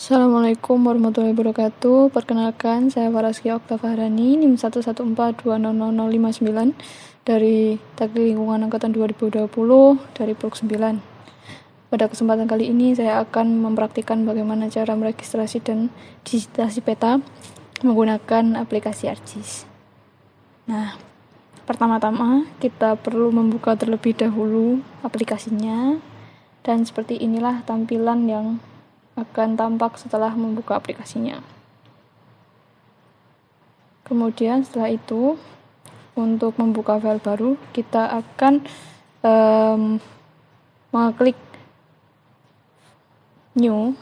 Assalamualaikum warahmatullahi wabarakatuh. Perkenalkan, saya Faraskia Oktafarani, NIM 114200059 dari Teknik Lingkungan Angkatan 2020 dari Prok 9. Pada kesempatan kali ini saya akan mempraktikkan bagaimana cara meregistrasi dan digitasi peta menggunakan aplikasi ArcGIS. Nah, pertama-tama kita perlu membuka terlebih dahulu aplikasinya, dan seperti inilah tampilan yang akan tampak setelah membuka aplikasinya. Kemudian setelah itu, untuk membuka file baru, kita akan mengklik New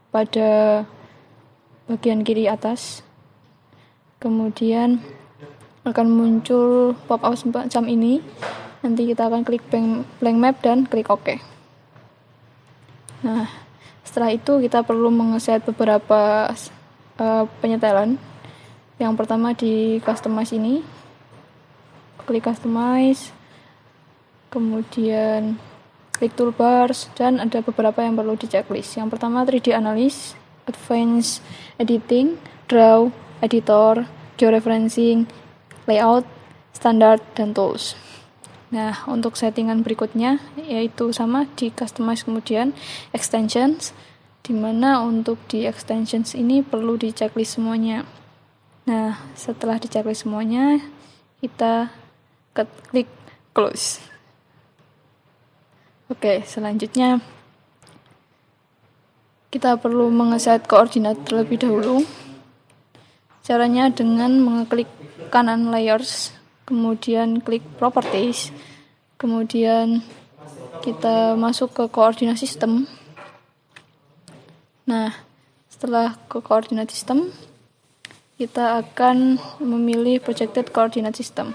pada bagian kiri atas. Kemudian akan muncul pop-up semacam ini. Nanti kita akan klik blank map dan klik OK. Nah, setelah itu kita perlu mengeset beberapa penyetelan. Yang pertama di customize ini, klik customize, kemudian klik toolbars, dan ada beberapa yang perlu di checklist. Yang pertama 3D analysis, advanced editing, draw, editor, georeferencing, layout, standard, dan tools. Nah, untuk settingan berikutnya yaitu sama di customize, kemudian extensions, dimana untuk di extensions ini perlu di checklist semuanya. Nah, setelah di checklist semuanya, kita klik close. Oke, selanjutnya kita perlu mengeset koordinat terlebih dahulu. Caranya dengan mengklik kanan layers, kemudian klik properties, kemudian kita masuk ke koordinat sistem. Nah, setelah ke koordinat sistem, kita akan memilih projected coordinate system.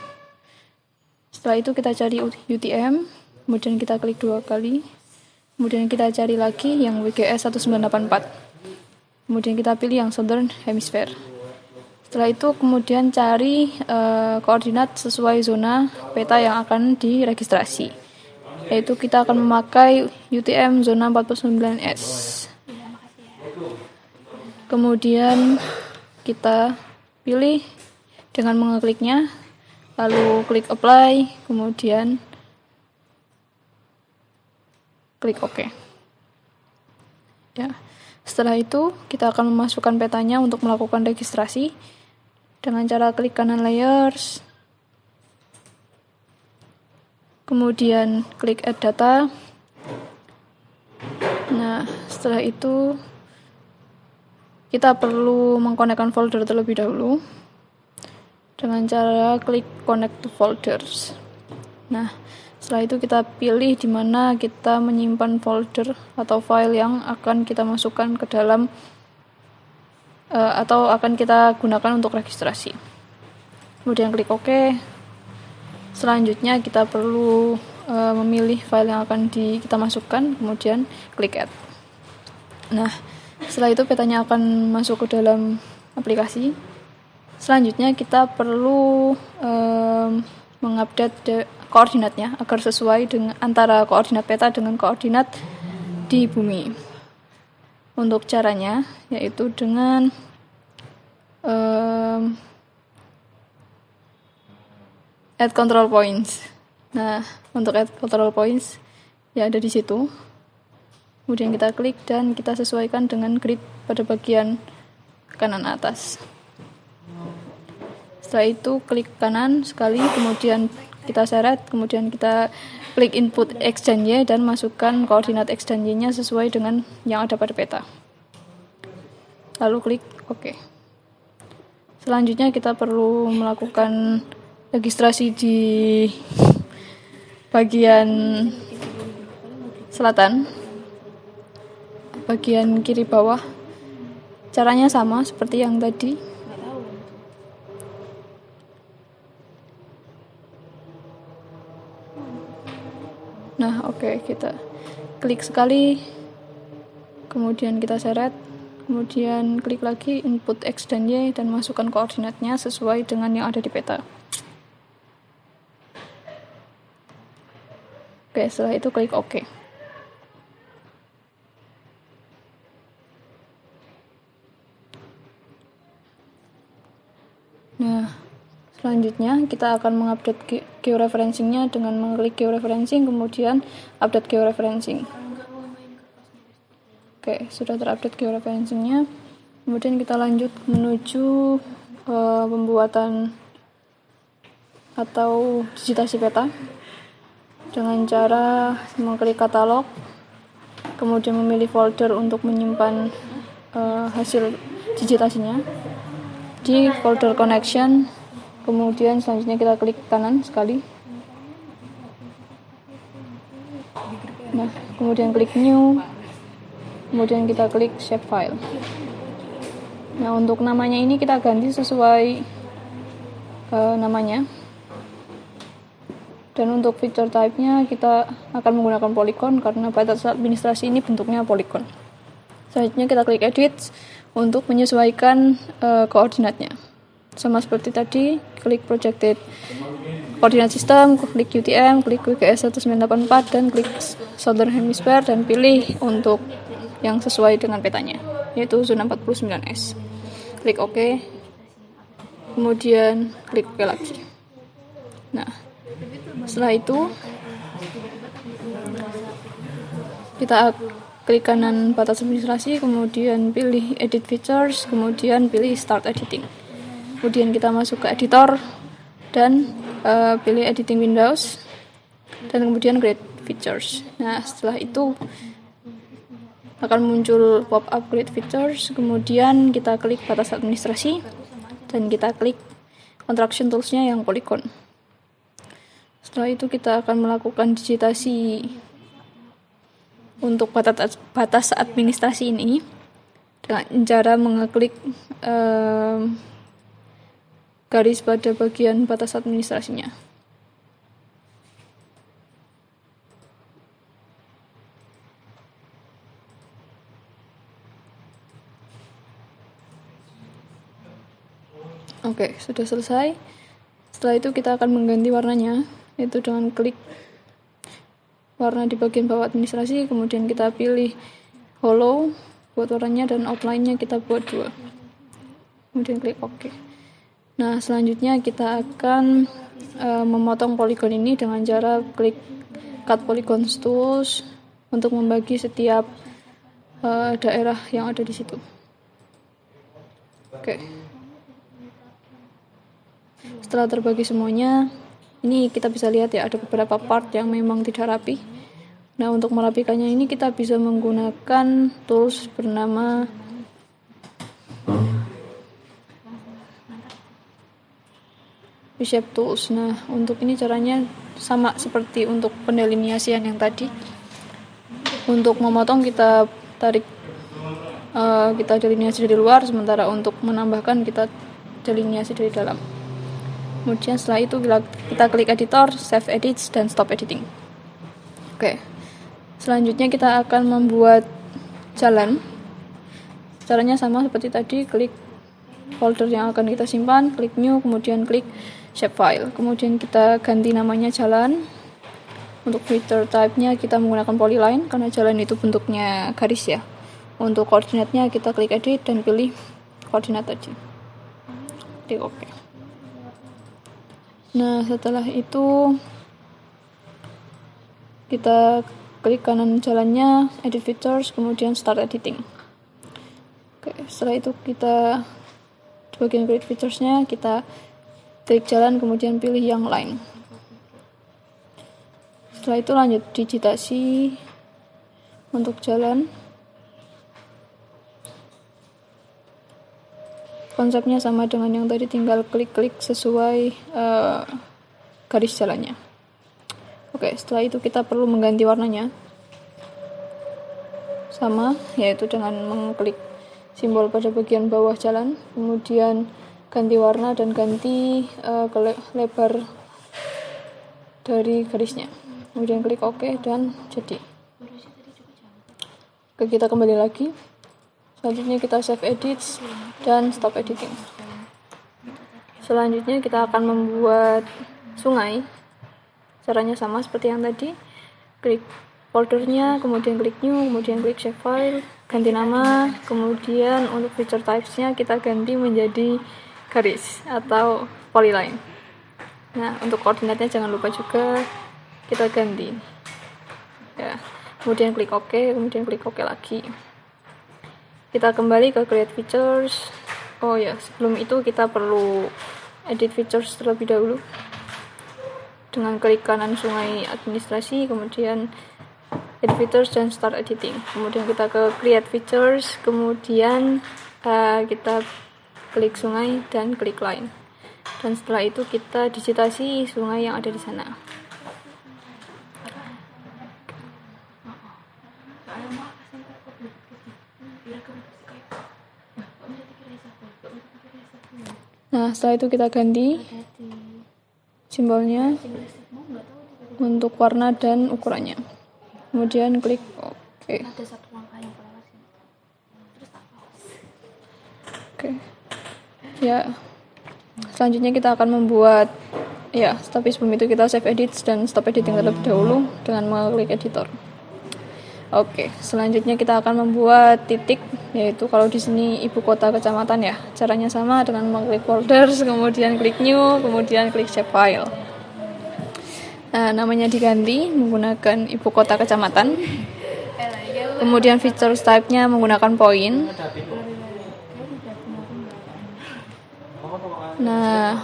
Setelah itu kita cari UTM, kemudian kita klik 2 kali, kemudian kita cari lagi yang WGS 1984, kemudian kita pilih yang Southern Hemisphere. Setelah itu kemudian cari koordinat sesuai zona peta yang akan diregistrasi, yaitu kita akan memakai UTM zona 49S. Kemudian kita pilih dengan mengekliknya, lalu klik apply, kemudian klik OK. Ya. Setelah itu kita akan memasukkan petanya untuk melakukan registrasi dengan cara klik kanan layers, kemudian klik add data. Nah, setelah itu kita perlu mengkonekkan folder terlebih dahulu dengan cara klik connect to folders. Nah, setelah itu kita pilih di mana kita menyimpan folder atau file yang akan kita masukkan ke dalam atau akan kita gunakan untuk registrasi. Kemudian klik OK. Selanjutnya kita perlu memilih file yang akan kita masukkan, kemudian klik add. Nah, setelah itu petanya akan masuk ke dalam aplikasi. Selanjutnya kita perlu mengupdate koordinatnya agar sesuai dengan antara koordinat peta dengan koordinat di bumi. Untuk caranya yaitu dengan add control points. Nah, untuk add control points ya ada di situ. Kemudian kita klik dan kita sesuaikan dengan grid pada bagian kanan atas. Setelah itu klik kanan sekali, kemudian kita seret, kemudian kita klik input X dan Y dan masukkan koordinat X dan Y-nya sesuai dengan yang ada pada peta. Lalu klik OK. Selanjutnya kita perlu melakukan registrasi di bagian selatan, bagian kiri bawah. Caranya sama seperti yang tadi. Nah, oke, kita klik sekali, kemudian kita seret, kemudian klik lagi input X dan Y dan masukkan koordinatnya sesuai dengan yang ada di peta. Oke, setelah itu klik OK. Nah, selanjutnya kita akan mengupdate georeferencing-nya dengan mengklik georeferencing, kemudian update georeferencing. Oke, sudah terupdate georeferencing-nya. Kemudian kita lanjut menuju pembuatan atau digitasi peta dengan cara mengklik katalog, kemudian memilih folder untuk menyimpan hasil digitasinya di folder connection. Kemudian selanjutnya kita klik kanan sekali. Nah, kemudian klik new, kemudian kita klik save file. Nah, untuk namanya ini kita ganti sesuai namanya. Dan untuk feature type-nya kita akan menggunakan polygon karena batas administrasi ini bentuknya polygon. Selanjutnya kita klik edit untuk menyesuaikan koordinatnya. Sama seperti tadi, klik projected coordinate system, klik UTM, klik WGS 1984 dan klik Southern Hemisphere dan pilih untuk yang sesuai dengan petanya, yaitu zona 49S. Klik OK. Kemudian klik OK lagi. Nah, setelah itu kita klik kanan batas administrasi, kemudian pilih edit features, kemudian pilih start editing. Kemudian kita masuk ke editor dan pilih editing windows dan kemudian create features. Nah, setelah itu akan muncul pop-up create features, kemudian kita klik batas administrasi dan kita klik contraction tools-nya yang polygon. Setelah itu kita akan melakukan digitasi untuk batas administrasi ini dengan cara mengeklik garis pada bagian batas administrasinya. Oke, sudah selesai. Setelah itu kita akan mengganti warnanya, yaitu dengan klik warna di bagian bawah administrasi, kemudian kita pilih hollow buat warnanya dan outline-nya kita buat 2. Kemudian klik OK. Nah, selanjutnya kita akan memotong poligon ini dengan cara klik cut polygon tools untuk membagi setiap daerah yang ada di situ. Oke. Setelah terbagi semuanya, ini kita bisa lihat ya, ada beberapa part yang memang tidak rapi. Nah, untuk merapikannya ini kita bisa menggunakan tools bernama Reshape Tools. Nah, untuk ini caranya sama seperti untuk pendelineasian yang tadi. Untuk memotong kita tarik, kita delineasi dari luar, sementara untuk menambahkan kita delineasi dari dalam. Kemudian setelah itu kita klik editor, save edits, dan stop editing. Oke. Selanjutnya kita akan membuat jalan. Caranya sama seperti tadi, klik folder yang akan kita simpan, klik new, kemudian klik shape file. Kemudian kita ganti namanya jalan. Untuk feature type-nya kita menggunakan polyline karena jalan itu bentuknya garis ya. Untuk koordinatnya kita klik edit dan pilih koordinat tadi. Klik OK. Nah, setelah itu kita klik kanan jalannya, edit features, kemudian start editing. Oke, setelah itu kita di bagian create features-nya kita klik jalan, kemudian pilih yang line. Setelah itu lanjut digitasi untuk jalan. Konsepnya sama dengan yang tadi, tinggal klik-klik sesuai garis jalannya. Oke, setelah itu kita perlu mengganti warnanya. Sama, yaitu dengan mengklik simbol pada bagian bawah jalan, kemudian ganti warna dan ganti lebar dari garisnya. Kemudian klik OK dan jadi. Oke, kita kembali lagi. Selanjutnya kita save edits dan stop editing. Selanjutnya kita akan membuat sungai. Caranya sama seperti yang tadi. Klik foldernya, kemudian klik new, kemudian klik save file, ganti nama, kemudian untuk feature types-nya kita ganti menjadi garis atau polyline. Nah, untuk koordinatnya jangan lupa juga kita ganti. Ya, kemudian klik OK, kemudian klik OK lagi. Kita kembali ke create features. Oh ya, sebelum itu kita perlu edit features terlebih dahulu. Dengan klik kanan sungai administrasi, kemudian edit features dan start editing. Kemudian kita ke create features, kemudian kita klik sungai dan klik line. Dan setelah itu kita digitasi sungai yang ada di sana. Nah, setelah itu kita ganti simbolnya untuk warna dan ukurannya. Kemudian klik OK. Oke. Ya. Selanjutnya kita akan membuat tapi sebelum itu kita save edit dan stop editing terlebih dahulu dengan mengklik editor. Oke, selanjutnya kita akan membuat titik, yaitu kalau di sini ibu kota kecamatan ya. Caranya sama dengan mengklik folders, kemudian klik new, kemudian klik save file. Nah, namanya diganti menggunakan ibu kota kecamatan. Kemudian features type-nya menggunakan point. Nah,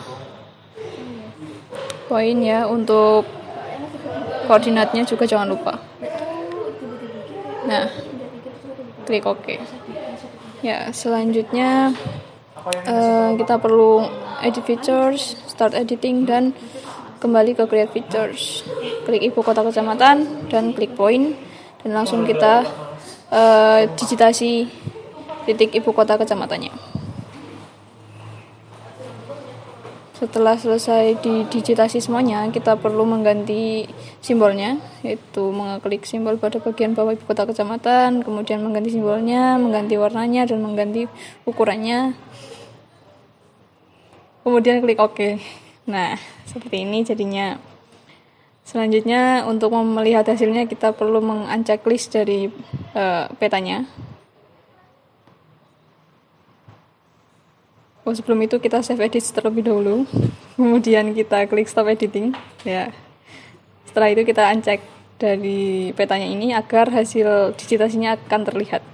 point ya, untuk koordinatnya juga jangan lupa. Nah, klik OK. Ya, selanjutnya kita perlu edit features, start editing, dan kembali ke create features. Klik ibu kota kecamatan dan klik point, dan langsung kita digitasi titik ibu kota kecamatannya. Setelah selesai didigitasi semuanya, kita perlu mengganti simbolnya, yaitu mengklik simbol pada bagian bawah ibu kota kecamatan, kemudian mengganti simbolnya, mengganti warnanya, dan mengganti ukurannya. Kemudian klik OK. Nah, seperti ini jadinya. Selanjutnya, untuk melihat hasilnya kita perlu meng-uncheck list dari petanya. Sebelum itu kita save edit terlebih dahulu, kemudian kita klik stop editing. Ya. Setelah itu kita uncheck dari petanya ini agar hasil digitasinya akan terlihat.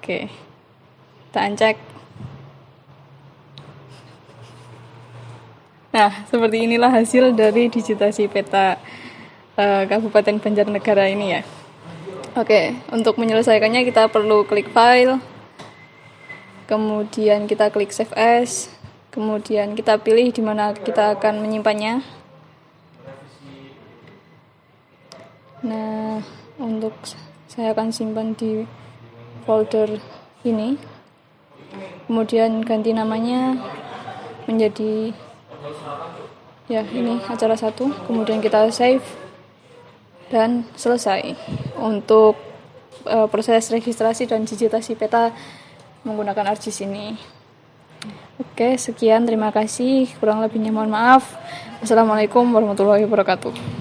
Oke, kita uncheck. Nah, seperti inilah hasil dari digitasi peta Kabupaten Banjarnegara ini ya. Oke, untuk menyelesaikannya kita perlu klik file, kemudian kita klik save as, kemudian kita pilih di mana kita akan menyimpannya. Nah, untuk saya akan simpan di folder ini. Kemudian ganti namanya menjadi ini acara 1, kemudian kita save dan selesai untuk proses registrasi dan digitasi peta menggunakan ArcGIS ini. Oke, sekian, terima kasih. Kurang lebihnya mohon maaf. Wassalamualaikum warahmatullahi wabarakatuh.